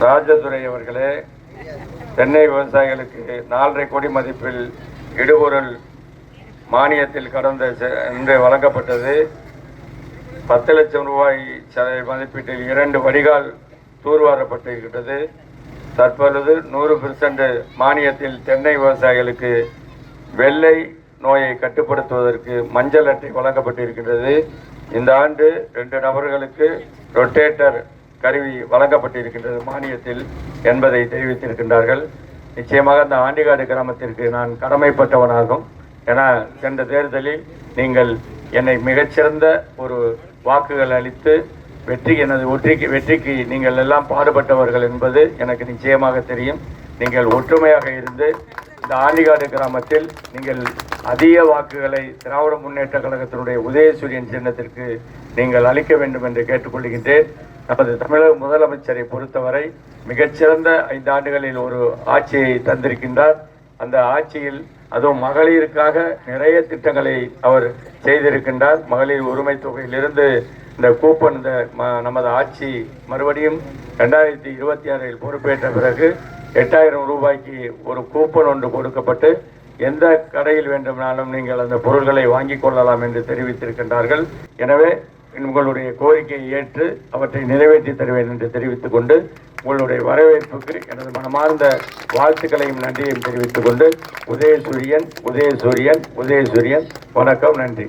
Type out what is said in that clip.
ராஜதுரை அவர்களே, தென்னை விவசாயிகளுக்கு 4.5 கோடி மதிப்பில் இடுபொருள் மானியத்தில் கடந்த இன்று வழங்கப்பட்டது. 10 லட்சம் ரூபாய் மதிப்பீட்டில் 2 வடிகால் தூர்வாரப்பட்டிருக்கிறது. தற்பொழுது 100% மானியத்தில் தென்னை விவசாயிகளுக்கு வெள்ளை நோயை கட்டுப்படுத்துவதற்கு மஞ்சள் அட்டை வழங்கப்பட்டிருக்கின்றது. இந்த ஆண்டு 2 நபர்களுக்கு ரொட்டேட்டர் கருவி வழங்கப்பட்டிருக்கின்றது மானியத்தில் என்பதை தெரிவித்திருக்கின்றார்கள். நிச்சயமாக அந்த ஆண்டிகாடு கிராமத்திற்கு நான் கடமைப்பட்டவனாகும். என சென்ற தேர்தலில் நீங்கள் என்னை மிகச்சிறந்த ஒரு வாக்குகள் அளித்து எனது வெற்றிக்கு நீங்கள் எல்லாம் பாடுபட்டவர்கள் என்பது எனக்கு நிச்சயமாக தெரியும். நீங்கள் ஒற்றுமையாக இருந்து இந்த ஆண்டிகாடு கிராமத்தில் நீங்கள் அதிக வாக்குகளை திராவிட முன்னேற்ற கழகத்தினுடைய உதயசூரியன் சின்னத்திற்கு நீங்கள் அளிக்க வேண்டும் என்று கேட்டுக்கொள்கின்றேன். நமது தமிழக முதலமைச்சரை பொறுத்தவரை மிகச்சிறந்த 5 ஆண்டுகளில் ஒரு ஆட்சியை தந்திருக்கின்றார். அந்த ஆட்சியில் அதுவும் மகளிருக்காக நிறைய திட்டங்களை அவர் செய்திருக்கின்றார். மகளிர் உரிமை தொகையிலிருந்து இந்த கூப்பன் நமது ஆட்சி மறுபடியும் 2026 பொறுப்பேற்ற பிறகு 8000 ரூபாய்க்கு ஒரு கூப்பன் ஒன்று கொடுக்கப்பட்டு எந்த கடையில் வேண்டுமானாலும் நீங்கள் அந்த பொருட்களை வாங்கிக் கொள்ளலாம் என்று தெரிவித்திருக்கின்றார்கள். எனவே உங்களுடைய கோரிக்கையை ஏற்று அவற்றை நிறைவேற்றி தருவேன் என்று தெரிவித்துக் கொண்டு உங்களுடைய வரவேற்புக்கு எனது மனமார்ந்த வாழ்த்துக்களையும் நன்றியையும் தெரிவித்துக் கொண்டு உதயசூரியன். வணக்கம், நன்றி.